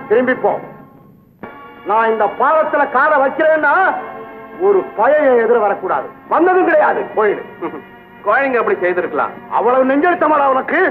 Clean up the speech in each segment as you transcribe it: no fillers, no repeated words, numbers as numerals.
திரும்பி போ. நான் இந்த பாலத்துல காலை வைக்கிறேன்னா ஒரு பழைய எதிர வரக்கூடாது. வந்ததும் கிடையாது. போயிடு. குழந்தைங்க அப்படி செய்திருக்கலாம். அவ்வளவு நெஞ்செழுத்தமாடா உனக்கு?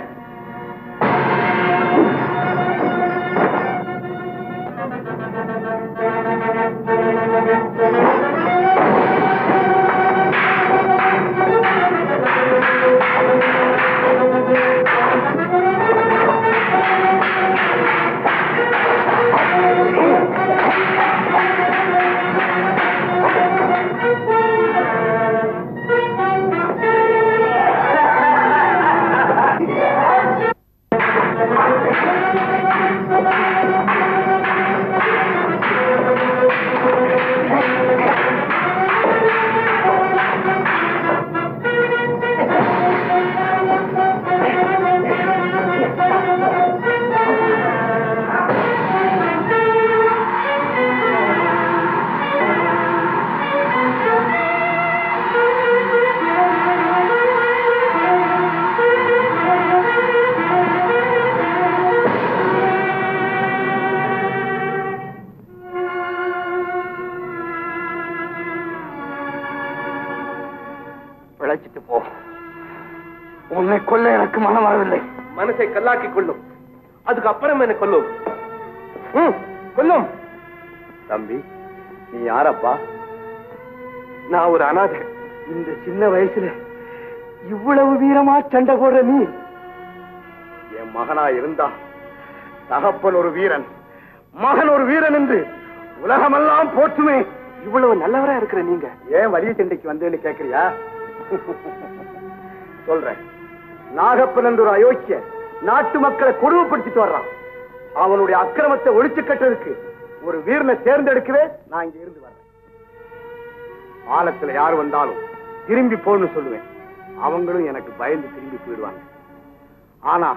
உன்னை கொல்ல எனக்கு மனம் வரவில்லை. மனசை கல்லாக்கி கொள்ளும். அதுக்கு அப்புறம் என்ன கொல்லும். கொல்லும். தம்பி, நீ யாரப்பா? நான் ஒரு அனாதை. இந்த சின்ன வயசுல இவ்வளவு வீரமா சண்டை போடுற நீ என் மகனா இருந்தா தகப்பன் ஒரு வீரன், மகன் ஒரு வீரன் என்று உலகமெல்லாம் போற்றுமே. இவ்வளவு நல்லவரா இருக்கிற நீங்க ஏன் வலிய சண்டைக்கு வந்தேன்னு கேக்குறியா? சொல்றேன். நாகப்பன் என்ற ஒரு அயோக்கிய நாட்டு மக்களை கொடுமைப்படுத்திட்டு வர்றான். அவனுடைய அக்கிரமத்தை ஒழிச்சு கட்டுறதுக்கு ஒரு வீரனை தேர்ந்தெடுக்கவே நான் இங்க இருந்து வர்றேன். ஆலத்துல யார் வந்தாலும் திரும்பி போன்னு சொல்லுவேன். அவங்களும் எனக்கு பயந்து திரும்பி போயிடுவாங்க. ஆனா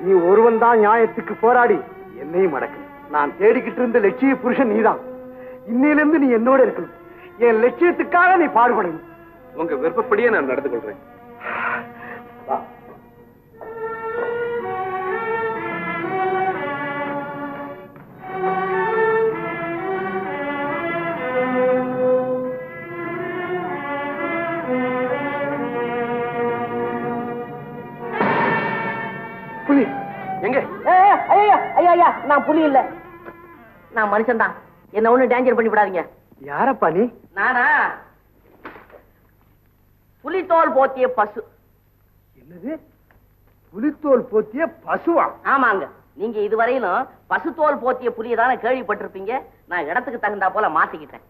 நீ ஒருவன் தான் நியாயத்துக்கு போராடி என்னையும் அடக்கணும். நான் தேடிக்கிட்டு இருந்த லட்சிய புருஷன் நீதான். இன்னையிலிருந்து நீ என்னோட இருக்கணும். என் லட்சியத்துக்காக நீ பாடுபடணும். உங்க விருப்பப்படியே நான் நடந்து கொள்றேன். புலி எங்க? ஐயா, நான் புலி இல்ல, நான் மனுஷன் தான். என்ன ஒண்ணு டேஞ்சர் பண்ணி விடாதீங்க. யாரப்பா நீ? நானா புலித்தோல் போத்திய பசு. என்னது? புலித்தோல் போத்திய பசுவா? ஆமாங்க. நீங்க இதுவரையிலும் பசுத்தோல் போத்திய புலியை தானே கேள்விப்பட்டிருப்பீங்க. நான் இடத்துக்கு தகுந்தா போல மாத்திக்கிட்டேன்.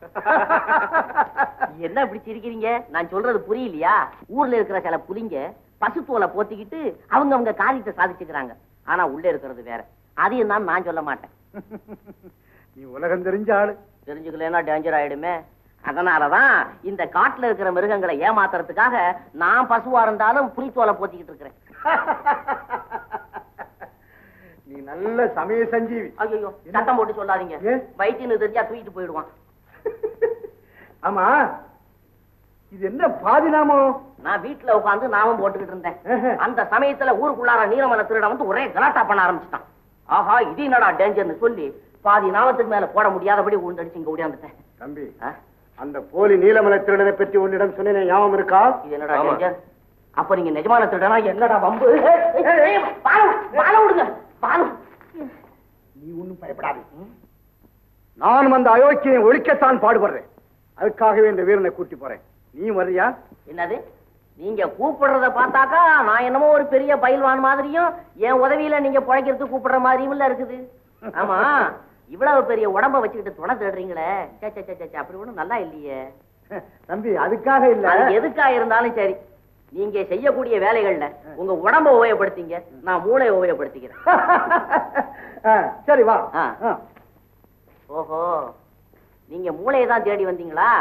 என்ன இப்படி சிரிக்கிறீங்க? நான் சொல்றது புரியலையா? ஊர்ல இருக்கிற சில புலிங்க பசுத்தோலை போத்திக்கிட்டு அவங்க காரியத்தை சாதிச்சுக்கிறாங்க. ஆனா உள்ள இருக்கிறது வேற. அதையும் நான் சொல்ல மாட்டேன். நீ உலகம் தெரிஞ்ச ஆளு. தெரிஞ்சுக்கலன்னா டேஞ்சர் ஆயிடுமே. அதனாலதான் இந்த காட்டுல இருக்கிற மிருகங்களை ஏமாத்துறதுக்காக நான் பசுவா இருந்தாலும் புலித்தோலை போத்திக்கிட்டு இருக்கிறேன். நீ நல்ல சமய சஞ்சீவி. ஐயோ, சத்தம் போட்டு சொல்லாதீங்க. வைத்தியன்னு தெரிஞ்சா தூக்கிட்டு போயிடுவான். ஆமா, இது என்ன பாதி நாமம்? நான் வீட்டுல உட்காந்து நாமம் போட்டுக்கிட்டு இருந்தேன். அந்த சமயத்துல ஊருக்குள்ளார நீலமலை திருடன் வந்து ஒரே கலாட்டா பண்ண ஆரம்பிச்சுட்டான். ஆஹா, இது என்னடா டேஞ்சர்னு சொல்லி பாதி நாமத்துக்கு மேல போட முடியாதபடி உண்டடிச்சு இங்க ஓடியாந்துட்டேன். தம்பி, அந்த போலி நீலமலை திருடனை பற்றி உன்னிடம் சொன்னேன், ஞாபகம் இருக்கா? இது என்னடா டேஞ்சர்? அப்ப நீங்க நிஜமான திருடனா? என்னடா வம்பு? பால விடுங்க. நீ ஒண்ணும் பயப்படாது. நானும் அந்த அயோக்கியை ஒழிக்கத்தான் பாடுபடுறேன். அதுக்காகவே இந்த வீரனை கூட்டி போறேன். நீ வர்றியா? என்னது? நீங்க கூப்பிடுறத பார்த்தாக்கா நான் என்னமோ ஒரு பெரிய பயில்வான் மாதிரியும் என் உதவியில நீங்க பிழைக்கிறதுக்கு கூப்பிடுற மாதிரியும் இல்ல இருக்குது. ஆமா, இவ்வளவு பெரிய உடம்ப வச்சுக்கிட்டு துணை தேடுறீங்களே, அப்படி ஒண்ணும் நல்லா இல்லையே. தம்பி, அதுக்காக இல்ல. எதுக்கா இருந்தாலும் சரி, நீங்க செய்யக்கூடிய வேலைகள்ல உங்க உடம்ப உபயோகப்படுத்திங்க, நான் மூளையை உபயோகப்படுத்திக்கிறேன். சரி வா. ஓஹோ, நீங்க மூளையை தான் தேடி வந்தீங்களா?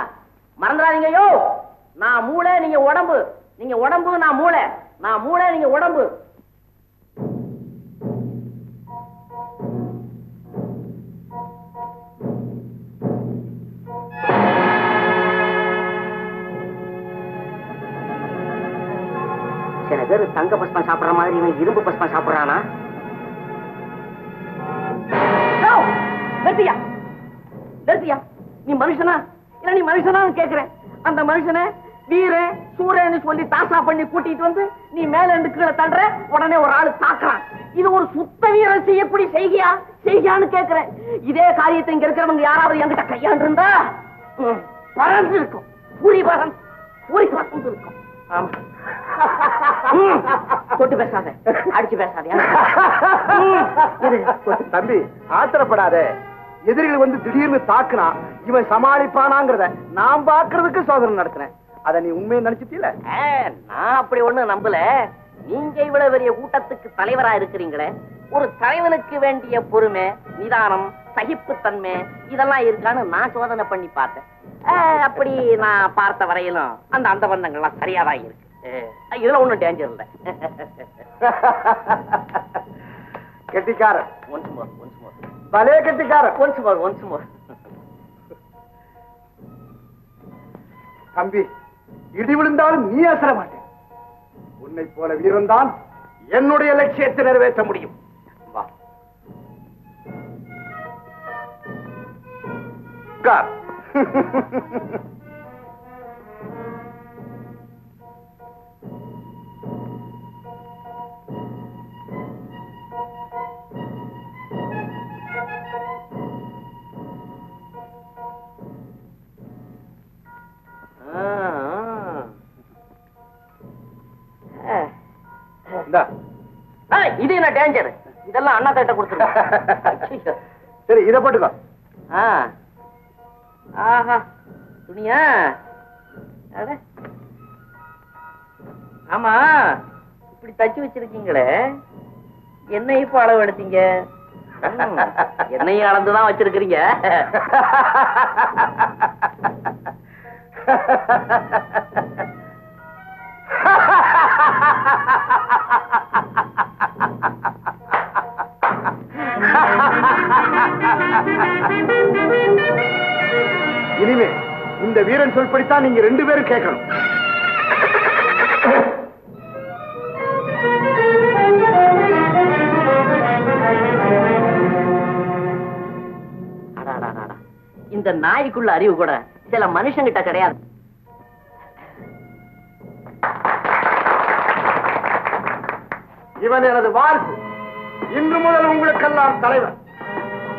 மறந்துடாதீங்க. யோ, நான் மூளை, நீங்க உடம்பு. நீங்க உடம்பு, நான் மூளை. நான் மூளை, நீங்க உடம்பு. சில பேர் தங்க பஸ்பம் சாப்பிடுற மாதிரி இவன் இரும்பு பஸ்பம் சாப்பிடுறானா? நிறுத்தியா நிறுத்தியா, நீ மனுஷனா இல்ல நீ மனுஷனா கேக்குறேன். அந்த மனுஷனை வீரன் சூரன்னு சொல்லி தாசா பண்ணி கூட்டிட்டு வந்து நீ மேல இருந்து கீழே தள்ளுற, உடனே ஒரு ஆளு தாக்குறான். இது ஒரு சுத்த வீரன் செய்யக்கூடிய செய்யான்னு கேக்குறேன். இதே காரியத்தை இங்க இருக்கிறவங்க யாராவது என்கிட்ட கையாண்டு இருந்தா பறந்து இருக்கும், பூரி பறந்து இருக்கும். தொட்டு பேசாத, அடிச்சு பேசாத. தம்பி ஆத்திரப்படாத. எதிரிகள் வந்து திடீர்னு தாக்குனா இவன் சமாளிப்பானாங்கிறத நான் பாக்குறதுக்கு சோதனை நடத்துறேன். அத நீ உண்மையை நினைச்சிட்டீல? நான் அப்படி ஒண்ணு நம்பல. நீங்க இவ்வளவு பெரிய கூட்டத்துக்கு தலைவரா இருக்கிறீங்களே, ஒரு தலைவனுக்கு வேண்டிய பொறுமை, நிதானம், சகிப்புத்தன்மை இதெல்லாம் இருக்கான்னு நான் சோதனை பண்ணி பார்த்தேன். அப்படி நான் பார்த்த வரையிலும் அந்த பந்தங்கள்லாம் சரியாதான் இருக்கு. இதுல ஒண்ணும் டேஞ்சர் இல்ல. கெட்டிக்காரன். ஒன்ஸ் மோர் பலே கெட்டிக்காரன். Once more. தம்பி, இடி விழுந்தாலும் நீ அசர மாட்டேன். உன்னை போல வீரன் தான் என்னுடைய லட்சியத்தை நிறைவேற்ற முடியும். வா. இது என்ன டேஞ்சர்? இதெல்லாம் அண்ணா கிட்ட கொடுத்துருங்க. சரி, இதை போட்டுக்கோ. ஆஹா, துணியா? ஆமா, இப்படி தச்சு வச்சிருக்கீங்களே, என்ன இப்ப அளவு எடுத்தீங்க? என்னையும் அளந்துதான் வச்சிருக்கிறீங்க. இனிமே இந்த வீரன் சொல்படித்தான் நீங்க 2 பேரும் கேட்கணும். இந்த நாய்க்குள்ள அறிவு கூட சில மனுஷங்கிட்ட கிடையாது. இவன் எனது வாரிசு. இன்று முதல் உங்களுக்கெல்லாம் தலைவர்.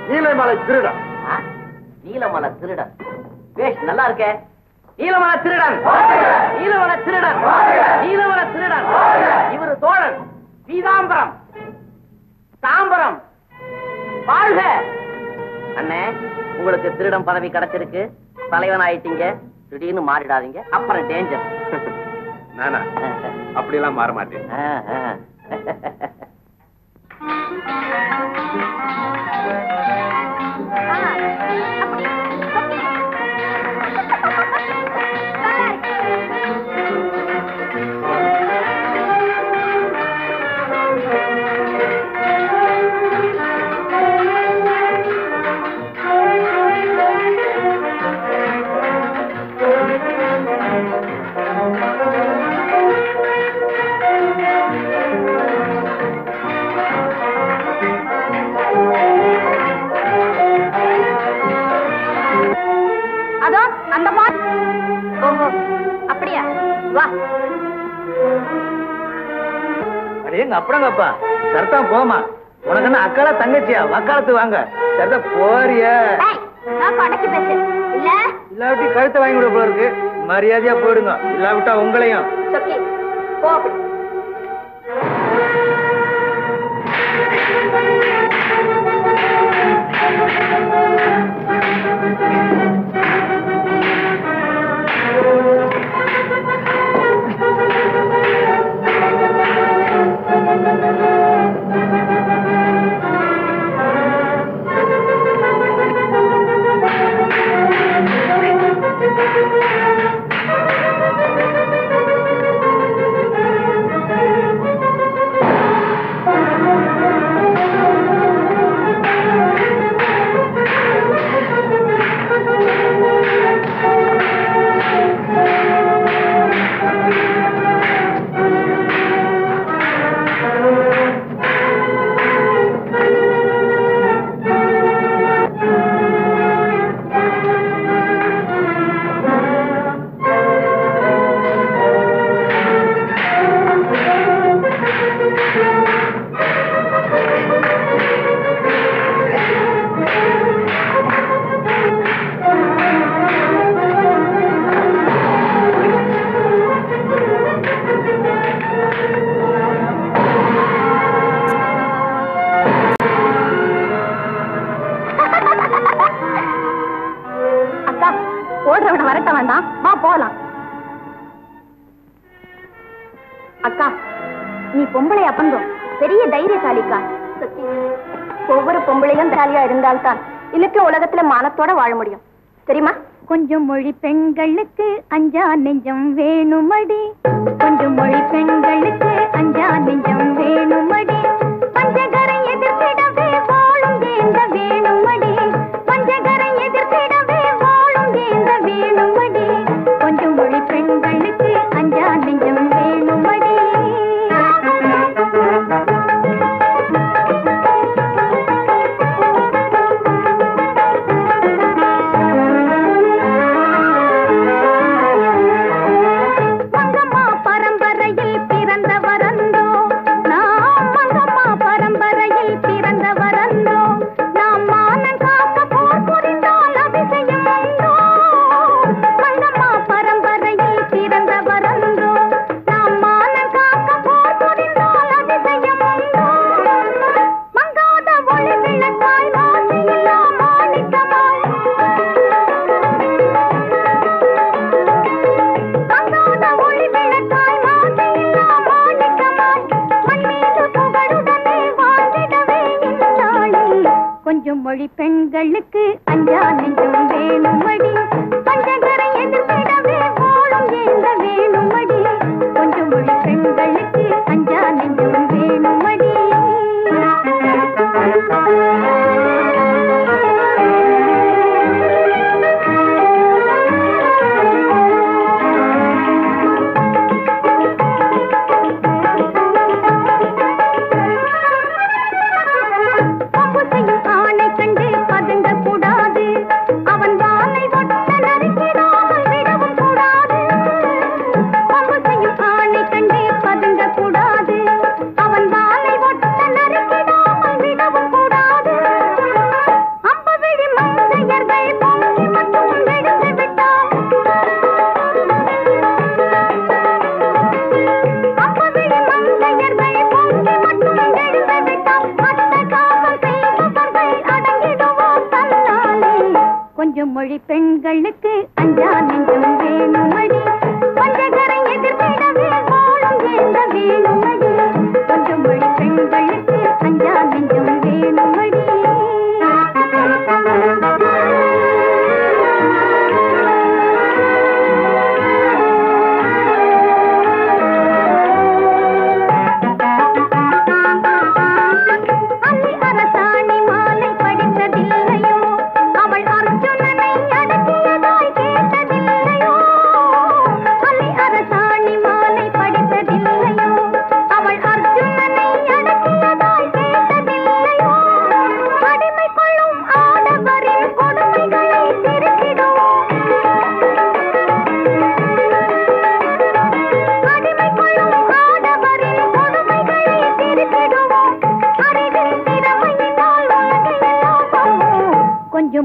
நீலமலை திருடன். நீலமலை திருடன் பேஷ் நல்லா இருக்க. நீலமலை திருடன், நீலமலை திருடன், நீலமலை திருடன். இவரு தோழன் பீதாம்பரம் தாம்பரம். வாழ்க அண்ணே. உங்களுக்கு திருடன் பதவி கிடைச்சிருக்கு, தலைவன் ஆயிட்டீங்க. திடீர்னு மாறிடாதீங்க, அப்புறம் டேஞ்சர். நானா அப்படியெல்லாம் மாற மாட்டேன். அப்புறங்கப்பா சரத்தான் போமா. உனக்கு என்ன அக்காலா தங்கச்சியா? வக்காலத்து வாங்க. சரதா போறிய இல்லாவிட்டி கழுத்தை வாங்கி விட போல இருக்கு. மரியாதையா போயிடுங்க, இல்லாவிட்டா உங்களையும். அவனை வரட்ட வேண்டாம், வா போலாம். அக்கா, நீ பொம்பளை அப்பந்தோம் பெரிய தைரியசாலிக்கா. ஒவ்வொரு பொம்பளையும் தைரியா இருந்தால்தான் இன்னைக்கு உலகத்துல மானத்தோட வாழ முடியும், தெரியுமா? கொஞ்சம் மொழி பெண்களுக்கு அஞ்சா நெஞ்சம் வேணுமடி, கொஞ்சம் மொழி பெண்களுக்கு அஞ்சா நெஞ்சம் வேணுமடி, பஞ்சகரை எதிர்த்திடவே வாழும் ஏந்த வேணுமடி, பஞ்சகரை எதிர்த்திடவே வாழும் ஏந்த வேணுமடி, கொஞ்சம் மொழி பெண்களுக்கு அஞ்சா நெஞ்சம் வேணுமடி. மொழி பெண்களுக்கு அஞ்சா நெஞ்சம் வேணுமடி, பஞ்சகரை எதிர்த்திடவே வாழும் ஏந்த வேணுமடி, கொஞ்சம் மொழி பெண்களுக்கு அஞ்சா நெஞ்சம் வேணுமடி. மொழி பெண்களுக்கு அஞ்சா நெஞ்சம் வேணுமடி, பஞ்சகரை எதிர்த்திடவே வாழும் ஏந்த வேணுமடி, கொஞ்சம் மொழி பெண்களுக்கு அஞ்சா நெஞ்சம் வேணுமடி.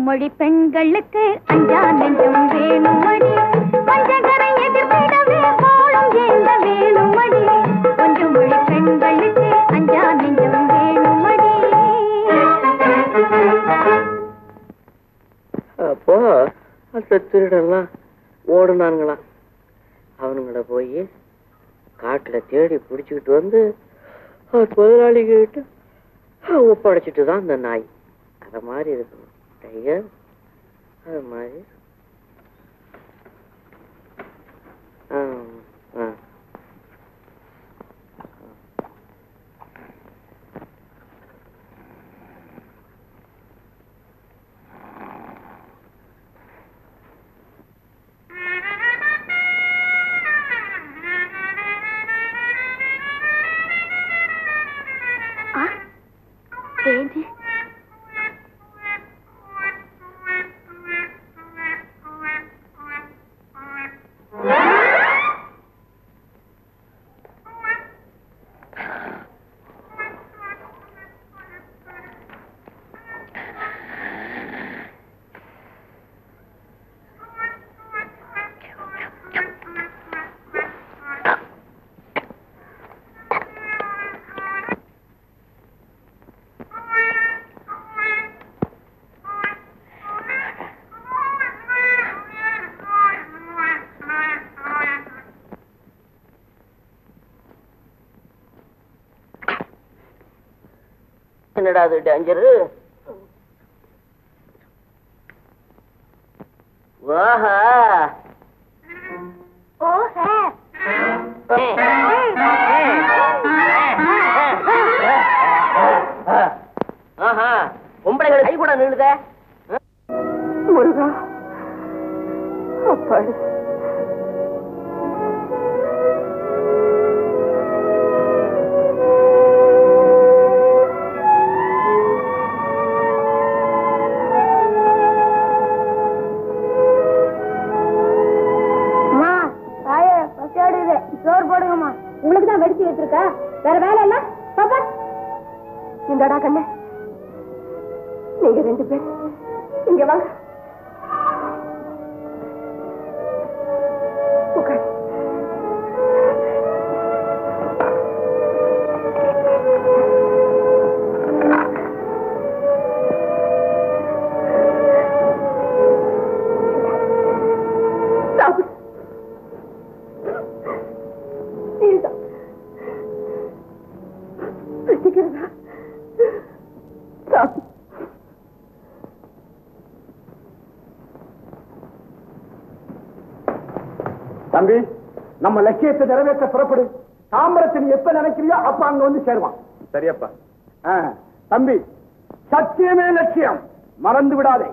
மொழி பெண்களுக்கு அஞ்சா நெஞ்சம் வேணுமடி, பஞ்சகரை எதிர்த்திடவே வாழும் ஏந்த வேணுமடி, கொஞ்சம் மொழி பெண்களுக்கு அஞ்சா நெஞ்சம் வேணுமடி. அப்போ அந்த திருடெல்லாம் ஓடுனானுங்களாம். அவனுங்கள போய் காட்டுல தேடி பிடிச்சிக்கிட்டு வந்து முதலாளிகிட்ட ஒப்படைச்சிட்டு தான் அந்த நாய். அத மாதிரி இருக்கணும் டைகர், அது மாதிரி. என்னடா அது டேஞ்சரு? ஓஹா ஓஹே ஆஹா பொம்பளைகள் கை கூட நின்னுத. முருகா அப்பாடு சோறு போடுங்கம்மா. உங்களுக்கு தான் வெடிச்சு வச்சிருக்க, வேற வேலை இல்ல. பாப்பா இந்தடா கண்ணே, நீங்க 2 பேர் இங்க வாங்க. தம்பி, நம்ம லட்சியத்தை நிறைவேற்ற புறப்படு. தாம்பரத்தை நீ எப்ப நினைக்கிறியோ அப்ப அங்க வந்து சேருவான். சரியப்பா. தம்பி, சத்தியமே லட்சியம், மறந்து விடாதே.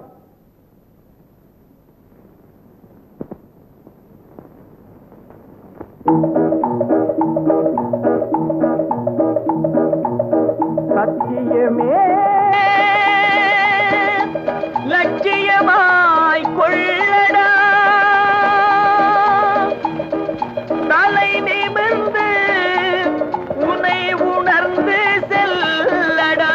சத்தியமே லட்சியமாய் கொள்ளடா, தலை நிமிர்ந்து உன்னை உணர்ந்து செல்லடா.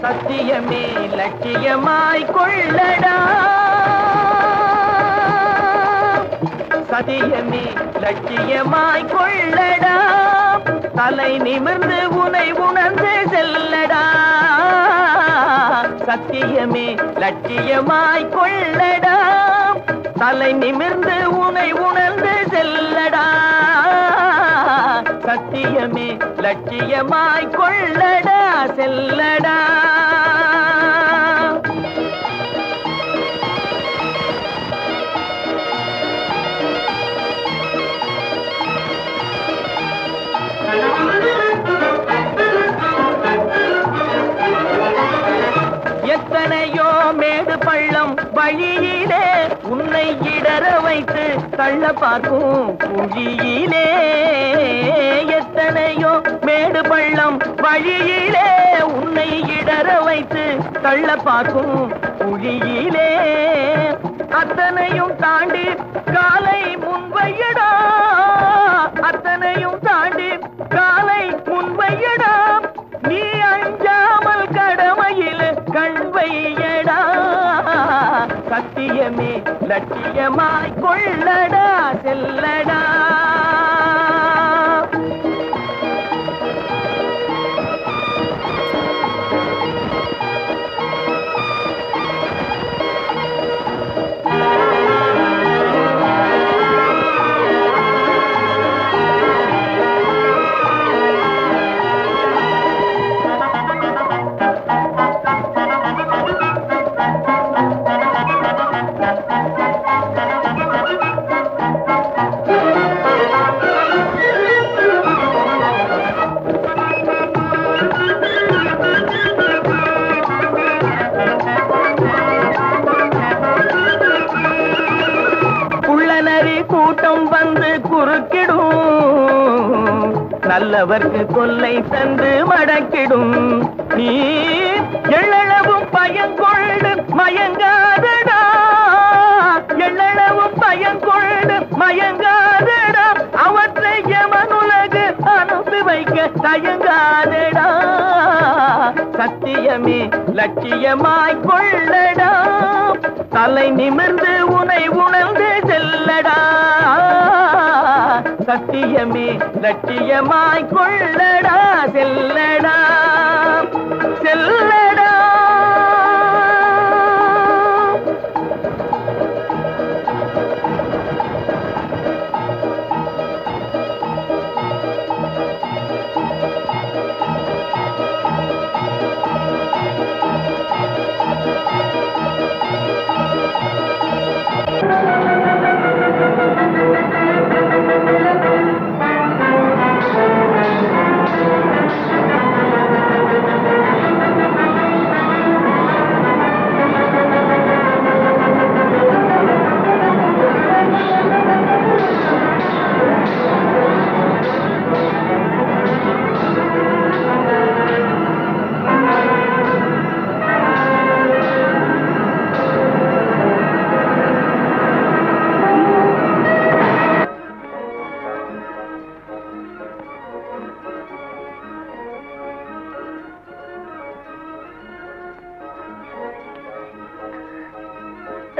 சத்தியமே லட்சியமாய் கொள்ளடா, சத்தியமே லட்சியமாய் கொள்ளடா, தலை நிமிர்ந்து உன்னை உணர்ந்து செல்லடா. சத்தியமே லட்சியமாய் கொள்ளடா, தலை நிமிர்ந்து உன்னை உணர்ந்து செல்லடா. சத்தியமே லட்சியமாய் கொள்ளடா, செல்லடா. எத்தனையோ மேடு பள்ளம் வழியிலே உன்னை இடற வைத்து தள்ள பார்க்கும் குழியிலே, எத்தனையோ மேடு பள்ளம் வழியிலே உன்னை இடற வைத்து தள்ள பார்க்கும் குழியிலே, அத்தனையும் தாண்டி காலை முன்வையடா, அத்தனையும் தாண்டி காலை முன்வையடா, நீ அஞ்சாமல் கடமையில் கண் வையடா. சத்தியமே லட்சியமாய் கொள்ளடா, செல்லடா. கூட்டம் வந்து குறுக்கிடும், நல்லவர்க்கு கொல்லை தந்து மடக்கிடும். நீ எள்ளளவும் பயங்கொண்டு மயங்காதடா, எள்ளளவும் பயங்கொண்டு மயங்காதடா, அவற்றை எமனுலகு அனுப்பி வைக்க தயங்காதடா. சத்தியமே லட்சியமாய் கொள்ளடா, தலை நிமிர்ந்து உன்னை உணர்ந்து செல்லடா. சத்தியமே லட்சியமாய் கொள்ளடா செல்லடா செல்லடா.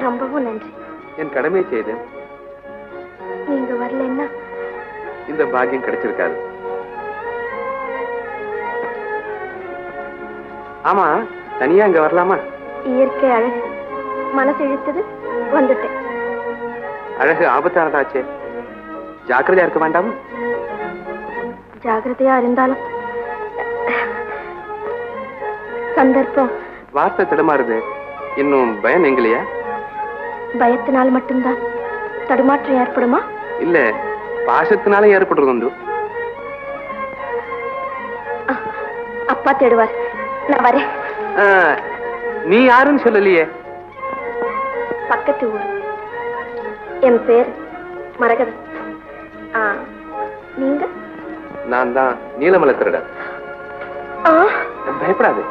ரொம்பவும் நன்றி. என் கடமையை செய்தேன். நீங்க வரலன்னா இந்த பாக்கியம் கிடைச்சிருக்காது. ஆமா, தனியா இங்க வரலாமா? இயற்கை அழகு மனசு இழுத்தது, வந்துட்டேன். அழகு ஆபத்தானதாச்சே, ஜாக்கிரதையா இருக்க வேண்டாம்? ஜாக்கிரதையா இருந்தாலும் சந்தர்ப்பம். வார்த்தை திடமாறுது. இன்னும் பயம் நீங்களையா? பயத்தினால் மட்டும்தான் தடுமாற்றம் ஏற்படுமா? இல்ல, பாசத்தினால ஏற்படுறது உண்டு. அப்பா தேடுவார், நான் வரேன். நீ யாருன்னு சொல்லலையே? பக்கத்து ஊர். என் பேர் மரகதன். நீங்க? நான் தான் நீலமலை திருடன். பயப்படாது.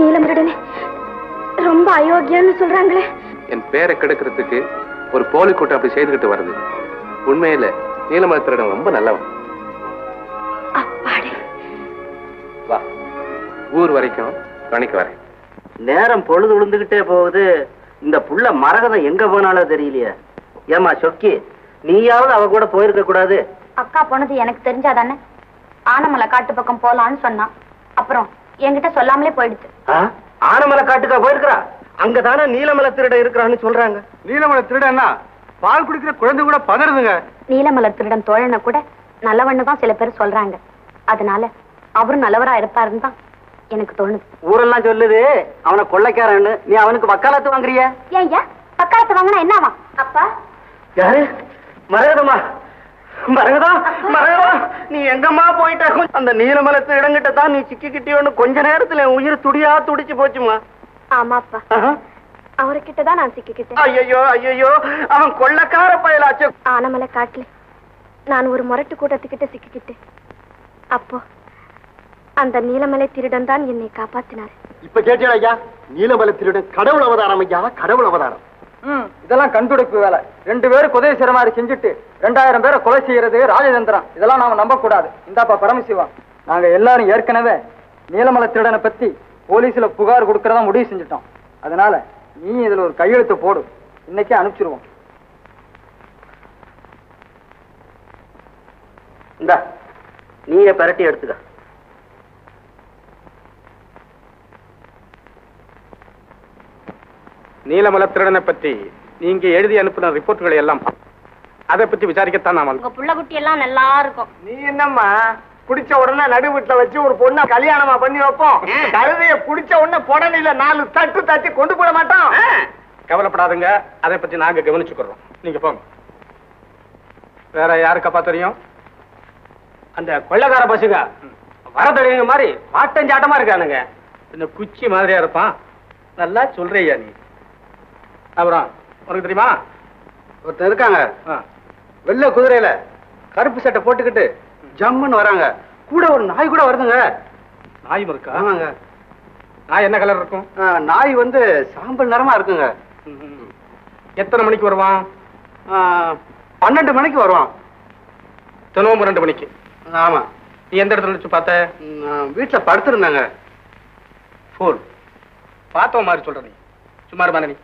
நீலமருடனே ரொம்ப அயோக்கியன்னு சொல்றாங்களே. என் பேரை கெடுக்கிறதுக்கு ஒரு போலி கூட்டம் அப்படி செய்துகிட்டு வருது. உண்மையில நீலமலை திருடன் ரொம்ப நல்லவன். வா, ஊர் வரைக்கும் துணைக்கு வரேன். நேரம் பொழுது விழுந்துகிட்டே போகுது. இந்த புள்ள மரகதம் எங்க போனாலும் தெரியலையே. ஏமா சொக்கி, நீயாவது அவ கூட போயிருக்க கூடாது? அக்கா போனது எனக்கு தெரிஞ்சாதானே ஆனமலை காட்டு பக்கம் போலான்னு சொன்னான். அப்புறம் என்கிட்ட சொல்லாமலே போயிடுச்சு. ஆனமலை காட்டுக்கா போயிருக்கிறா? அங்கதானே நீலமலை திருட இருக்கிறான்னு சொல்றாங்க. நீலமலை திருடன்னா பால் குடிக்கிற குழந்தை கூட பதறுதுங்க. நீலமலை திருடன் தோழனை கூட நல்லவன்னு தான் சில பேர் சொல்றாங்க. அதனால அவரும் நல்லவரா இருப்பாருன்னு தான் எனக்கு தோணுது. ஊரெல்லாம் சொல்லுது அவனை கொள்ளைக்காரன்னு. நீ அவனுக்கு வக்காலத்து வாங்குறிய? ஏய்யா, பக்காலத்து வாங்கினா என்னவா? அப்பா யாரு? மரகதமா? மரகதா, மரகதா, நீ எங்கம்மா போயிட்ட? அந்த நீலமலை திருடங்கிட்ட தான் நீ சிக்கிக்கிட்டியோன்னு கொஞ்ச நேரத்துல என் உயிர் துடியா துடிச்சு போச்சுமா. ஆமாப்பா, அவர்கிட்டதான் நான் சிக்கிக்கிட்டேன். ஐயோ ஐயோ, அவன் கொள்ளக்கார பயலாச்சு. ஆனமலை காட்டுல நான் ஒரு முரட்டு கூட்டத்துக்கிட்ட சிக்கிக்கிட்டேன். அப்போ அந்த நீலமலை திருடன் தான் என்னை காப்பாத்தினார். இப்ப கேட்டீங்களா ஐயா? நீலமலை திருடன் கடவுள் அவதாரம் ஐயா, கடவுள் அவதாரம். இதெல்லாம் கண்டுடைப்பு வேலை. 2 பேரும் உதவி செய்யற மாதிரி செஞ்சுட்டு 2000 பேரை கொலை செய்யறது ராஜதந்திரம். இதெல்லாம் நாம நம்ப கூடாது. இந்தாப்பா பரமசிவா, நாங்க எல்லாரும் ஏற்கனவே நீலமலை திருடனை பத்தி போலீஸ்ல புகார் கொடுக்கறதா முடிவு செஞ்சுட்டோம். அதனால நீ இதுல ஒரு கையெழுத்து போடு, இன்னைக்கே அனுப்பிச்சிருவோம். இந்த நீயே பரட்டி எடுத்துக்க. நீலமலை திருடனை பற்றி நீங்க எழுதி அனுப்பின ரிப்போர்ட்டுகளை எல்லாம் அதை பத்தி விசாரிக்கத்தான் நாம. உங்க புள்ள குட்டி எல்லாம் நல்லா இருக்கும். நீ என்னம்மா குடிச்ச உடனே நடு வீட்டுல வச்சு ஒரு பொண்ணை கல்யாணமா பண்ணி வைப்போம். கழுதைய குடிச்ச உடனே புடனையில 4 தட்டு தட்டி கொண்டு போட மாட்டோம். கவலைப்படாதுங்க, அதை பத்தி நாங்க கவனிச்சுக்கிறோம். நீங்க போங்க. வேற யாருக்கப்பா தெரியும்? அந்த கொள்ளக்கார பசுங்க வரதடிங்க மாதிரி மாட்டஞ்சாட்டமா இருக்கானுங்க. இந்த குச்சி மாதிரியா இருப்பான். நல்லா சொல்றியா நீ? அப்புறம் உனக்கு தெரியுமா? ஒருத்தர் இருக்காங்க, வெள்ளை குதிரையில கருப்பு சட்டை போட்டுக்கிட்டு ஜம்முன்னு வராங்க. கூட ஒரு நாய் கூட வருதுங்க. நாய் இருக்கா? ஆமாங்க. நாய் என்ன கலர் இருக்கும்? நாய் வந்து சாம்பல் நிறமா இருக்குங்க. எத்தனை மணிக்கு வருவான்? 12 மணிக்கு வருவான். தினமும் 2 மணிக்கு? ஆமா. நீ எந்த இடத்துல வச்சு பார்த்த? வீட்டுல படுத்திருந்தாங்க. ஃபோன் பார்த்தோம் மாதிரி சொல்ற நீ. சும்மா இருப்பான நீ.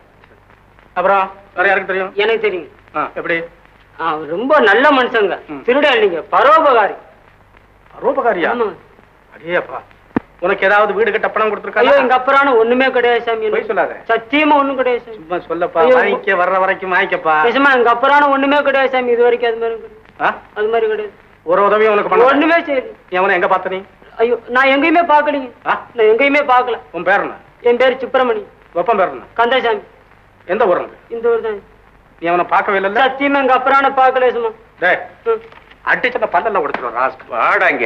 அப்புறம் வேற யாருக்கு தெரியும்? எனக்கு தெரியும். எப்படி? ரொம்ப நல்ல மனுஷங்க. திருட இல்லைங்க, பரோபகாரி. பரோபகாரியா? அடேப்பா, உனக்கு ஏதாவது வீடு கட்ட பணம் கொடுத்துருக்காங்க? ஐயோ, எங்க அப்புறம் ஒண்ணுமே கிடையாது சாமி. போய் சொல்லாத. சத்தியமா ஒண்ணும் கிடையாது சாமி. சும்மா சொல்லப்பா, வாங்கிக்க வர்ற வரைக்கும் வாங்கிக்கப்பா. நிஜமா எங்க அப்புறம் ஒண்ணுமே கிடையாது சாமி. இது வரைக்கும் அது மாதிரி அது மாதிரி கிடையாது. ஒரு உதவியும் உனக்கு பண்ண? ஒண்ணுமே சரி. அவனை எங்க பார்த்த நீ? ஐயோ, நான் எங்கேயுமே பாக்கலீங்க. நான் எங்கேயுமே பாக்கல. உன் பேர் என்ன? என் பேரு சுப்பிரமணி. ஒப்பம் பேர் என்ன? கந்தசாமி. எந்த ஊருங்க? இந்த ஊர் தான். நீ அவனை பார்க்கவே இல்லை? சத்தியமா எங்க அப்புறம் பாக்கல சும்மா. டேய், அடிச்சத பல்லெல்லாம் உடைச்சிடும் ராஸ். வாடாங்க.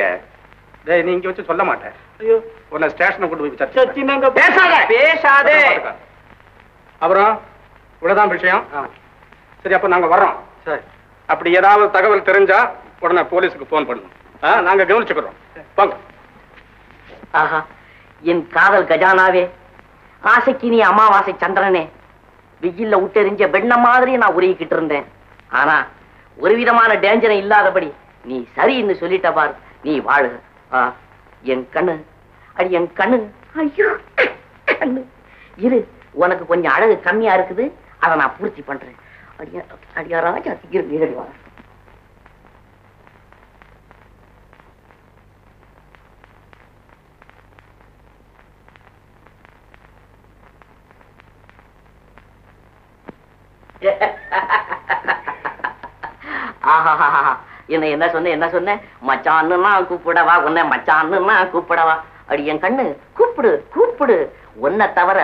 டேய், நீ இங்க வச்சு சொல்ல மாட்டேன். ஐயோ, உன்னை ஸ்டேஷனை கொண்டு போய் விசாரிச்சு. சத்தியமா எங்க பேசாதே. அப்புறம் இவ்வளவுதான் விஷயம். சரி, அப்ப நாங்க வர்றோம். சரி. அப்படி ஏதாவது தகவல் தெரிஞ்சா உடனே போலீஸுக்கு போன் பண்ணணும். நாங்க கவனிச்சுக்கிறோம். போங்க. ஆஹா, என் காதல் கஜானாவே, ஆசைக்கு நீ அமாவாசை சந்திரனே, வெயில்ல விட்டெறிஞ்ச வெண்ண மாதிரி நான் உருகிக்கிட்டு இருந்தேன். ஆனா ஒரு விதமான டேஞ்சரை இல்லாதபடி நீ சரின்னு சொல்லிட்ட பார். நீ வாழு. என் கண்ணு, அடி என் கண்ணு, ஐயோ கண்ணு இரு, உனக்கு கொஞ்சம் அழகு கம்மியா இருக்குது, அதை நான் பூர்த்தி பண்றேன். அடியா அடியா ராஜா, நீரடி வர. என்ன என்ன சொன்ன என்ன சொன்ன? மச்சான்னு கூப்பிடவா உன்னை, மச்சான்னு கூப்பிடவா? அடி என் கண்ணு, கூப்பிடு கூப்பிடு. உன்னை தவிர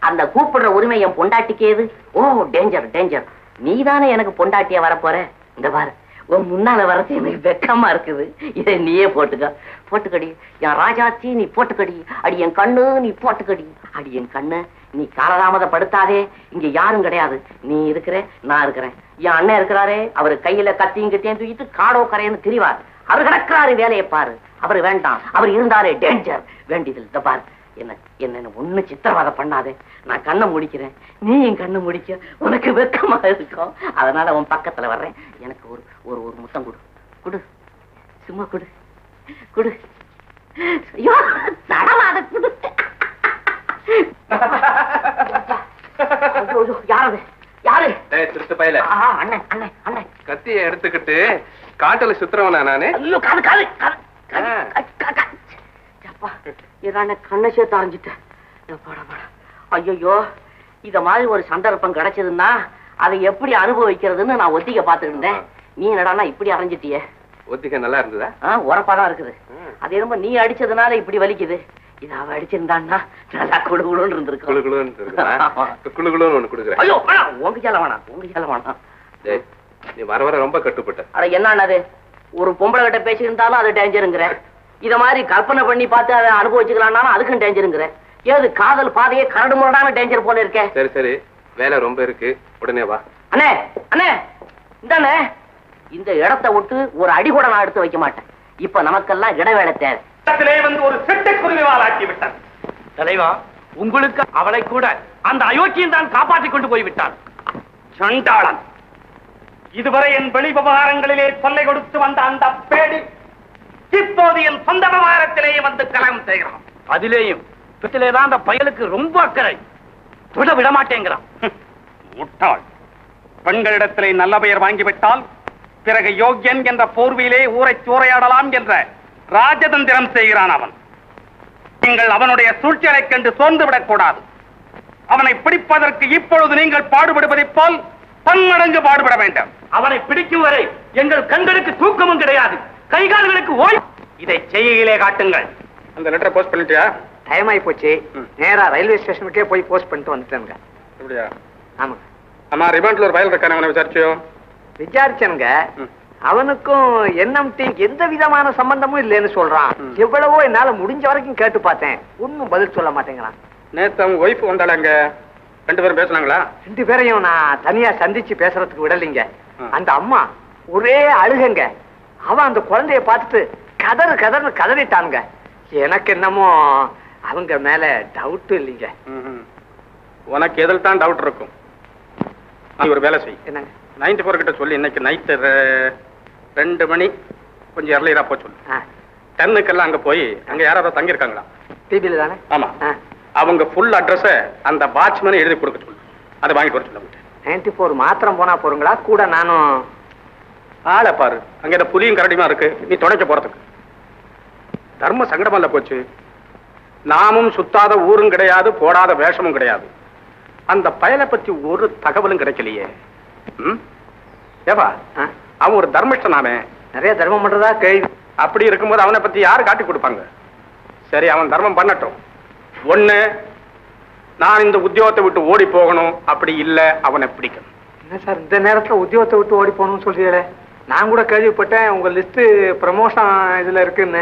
அந்த கூப்பிடுற உரிமை என் பொண்டாட்டிக்கேது. ஓ டேஞ்சர் டேஞ்சர். நீதானே எனக்கு பொண்டாட்டிய வரப்போற. இந்த பாரு, உன் முன்னால வரது எனக்கு வெக்கமா இருக்குது. இதை நீயே போட்டுக்க. போட்டுக்கடி என் ராஜாச்சி, நீ போட்டுக்கடி. அடி என் கண்ணு, நீ போட்டுக்கடி. அடி என் கண்ணு, நீ காலதாமதப்படுத்தாதே. இங்க யாரும் கிடையாது. நீ இருக்கிற, நான் இருக்கிறேன். என் அண்ணன் இருக்கிறாரே, அவரு கையில கத்தியும் கத்தியும் தூக்கிட்டு காடோ கரையன்னு திரிவார். அவர் கிடக்கிறாரு, வேலையை பாரு. அவரு வேண்டாம், அவர் இருந்தாரே டேஞ்சர். வேண்டியதில் இந்த பாரு, என்ன என்ன ஒண்ணு சித்திரவாதம் பண்ணாதே. நான் கண்ணை முடிக்கிறேன், நீ என் கண்ணை முடிக்க. உனக்கு வெக்கமா இருக்கும். அதனால உன் பக்கத்துல வர்றேன். எனக்கு ஒரு ஒரு ஒரு முத்தம் கொடு. கொடு, சும்மா கொடு கொடு. ஐயோ, தடவாத கொடு. யாரு யாரு? திருட்டு பயல. அண்ணன் அண்ணன் அண்ணன். கத்திய எடுத்துக்கிட்டு காட்டுல சுத்துறவனா நானு? ஐயோ, காது காது காது. கண்ணை சேர்த்து அரைஞ்சிட்டேன். ஐயோ, இத மாதிரி ஒரு சந்தர்ப்பம் கிடைச்சதுன்னா அதை எப்படி அனுபவிக்கிறதுன்னு நான் ஒத்திக்க பாத்துட்டு இருந்தேன். நீ என்னடானா இப்படி அரைஞ்சிட்டிய? ஒத்திக்க நல்லா இருந்ததா? உரப்பாதான் இருக்குது. அது என்னமோ நீ அடிச்சதுனால இப்படி வலிக்குது. இது அவ அடிச்சிருந்தான்னா நல்லா குழுகுழுன்னு இருந்திருக்கு. குழுகுழுன்னு ஒண்ணு கொடுக்குறேன். ஐயோ உங்க சேல வேணாம், உங்க சேல வேணாம். நீ வர வர ரொம்ப கட்டுப்பட்ட. அட என்னது, ஒரு பொம்பளை கிட்ட பேசியிருந்தாலும் அது டேஞ்சருங்கிற. இத மாதிரி கற்பனை பண்ணி பார்த்து அதை அனுபவிச்சுக்கலாம்னாலும் அதுக்கும் டேஞ்சருங்கிற. ஏது காதல் பாதையே கரடு முரடான டேஞ்சர் போல இருக்கே. சரி சரி, வேலை ரொம்ப இருக்கு, உடனே வா. அண்ணே அண்ணே, இந்தாண்ணே, இந்த இடத்தை விட்டு ஒரு அடி கூட நான் எடுத்து வைக்க மாட்டேன். இப்ப நமக்கெல்லாம் இடைவேளை தேவை. வந்து ஒரு சிட்டுக்குருவிவால் ஆக்கி விட்டார். தலைவா, உங்களுக்கு அவளை கூட அந்த அயோக்கியன் தான் காப்பாற்றிக் கொண்டு போய்விட்டான். சண்டாளன், இதுவரை என் வெளி விவகாரங்களிலே தொல்லை கொடுத்து வந்த அந்த பேடி இப்போது என் சொந்த விவகாரத்திலேயே வந்து கலகம் செய்கிறான். அதிலேயும் தான் அந்த பயலுக்கு ரொம்ப அக்கறை. தொட விட மாட்டேங்கிறான். முட்டாள். பெண்களிடத்திலே நல்ல பெயர் வாங்கிவிட்டால் பிறகு யோக்கியன் என்ற போர்வையிலே ஊரை சூறையாடலாம் என்ற ராஜதந்திரம் செய்கிறான் அவன். நீங்கள் அவனுடைய சூழ்ச்சியைக் கண்டு சோர்ந்து விடக்கூடாது. அவனை பிடிப்பதற்கு இப்பொழுது நீங்கள் பாடுபடுவதைப் போல் பன்மடங்கு பாடுபட வேண்டும். அவனை பிடிக்கும் வரை எங்கள் கண்களுக்கு தூக்கமும் கிடையாது, கைகால்களுக்கு ஓய்வு. இதை செய்கையிலே காட்டுங்கள். அந்த லெட்டரை போஸ்ட் பண்ணிட்டியா? டைம் ஆகி போச்சு. நேரா ரயில்வே ஸ்டேஷனுக்கே போய் போஸ்ட் பண்ணிட்டு வந்துட்டேனுங்க. அப்படியா? ஆமாங்க. ஆமா, ரிமாண்ட்ல ஒரு ஃபைல் இருக்கானே, அவனை விசாரிச்சியோ? விசாரிச்சனுங்க. அவனுக்கும் என்எம்டி எந்த விதமான சம்பந்தமும் இல்லைன்னு சொல்றான். எவ்வளவோ என்னால முடிஞ்ச வரைக்கும் கேட்டு பார்த்தேன், ஒன்னும் பதில் சொல்ல மாட்டேங்கிறான். நேத்து அவங்க ஒய்ஃப் வந்தாளங்க, ரெண்டு பேரும் பேசுனாங்களா? ரெண்டு பேரையும் நான் தனியா சந்திச்சு பேசுறதுக்கு விடலைங்க. அந்த அம்மா ஒரே அழுகங்க. அவன் அந்த குழந்தைய பார்த்துட்டு கதறு கதர்னு கதறிட்டானுங்க. எனக்கு என்னமோ அவங்க மேல டவுட் இல்லைங்க. உனக்கு எதில் தான் டவுட் இருக்கும். ஒரு வேலை செய். என்னங்க? 94 கிட்ட சொல்லி இன்னைக்கு நைட்டு 2 மணி கொஞ்சம் எர்லியரா போய் சொல்லு. 10க்கெல்லாம் அங்க போய் அங்க யாராவது தங்கி இருக்காங்களா? டிபில தானே? ஆமா. அவங்க ஃபுல் அட்ரஸ அந்த வாட்ச்மேன் எழுதி கொடுக்க சொல்லு. அதை வாங்கிட்டு வர சொல்ல. 94 மாத்திரம் போனா போறீங்களா? கூட நானும் ஆளை பாரு, அங்க இந்த புலியும் கரடியுமா இருக்கு, நீ துணைக்க போறதுக்கு. தர்ம சங்கடமல்ல போச்சு. நாமும் சுத்தாத ஊரும் கிடையாது, போடாத வேஷமும் கிடையாது. அந்த பயலை பத்தி ஒரு தகவலும் கிடைக்கலையே. ஏவா, அவன் ஒரு தர்மிஷ்டனாமே, நிறைய தர்மம் பண்றதா கேள்வி. அப்படி இருக்கும்போது அவனை பத்தி யாரு காட்டி கொடுப்பாங்க? சரி, அவன் தர்மம் பண்ணட்டும். ஒண்ணு, நான் இந்த உத்தியோகத்தை விட்டு ஓடி போகணும், அப்படி இல்ல அவனை பிடிக்கணும். என்ன சார் இந்த நேரத்துல உத்தியோகத்தை விட்டு ஓடி போகணும்னு சொல்றீங்களே? நான் கூட கேள்விப்பட்டேன் உங்க லிஸ்ட் ப்ரமோஷன் இதுல இருக்குன்னு.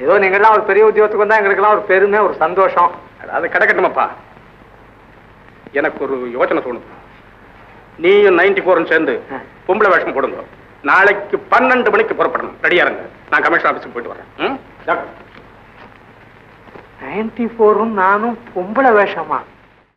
ஏதோ நீங்கெல்லாம் ஒரு பெரிய உத்தியோகத்துக்கு வந்தா எங்களுக்கெல்லாம் ஒரு பெருமை, ஒரு சந்தோஷம். அது கிடக்கட்டுமாப்பா. எனக்கு ஒரு யோசனை தோணுது. நீயும் 94 சேர்ந்து பொம்பளை வேஷம் போடுங்க. நாளைக்கு 12 மணிக்கு புறப்படணும். ரெடியா இருங்க. நான் கமிஷன் ஆபீஸுக்கு போயிட்டு வரேன். 94 நானும் பொம்பளை வேஷமா?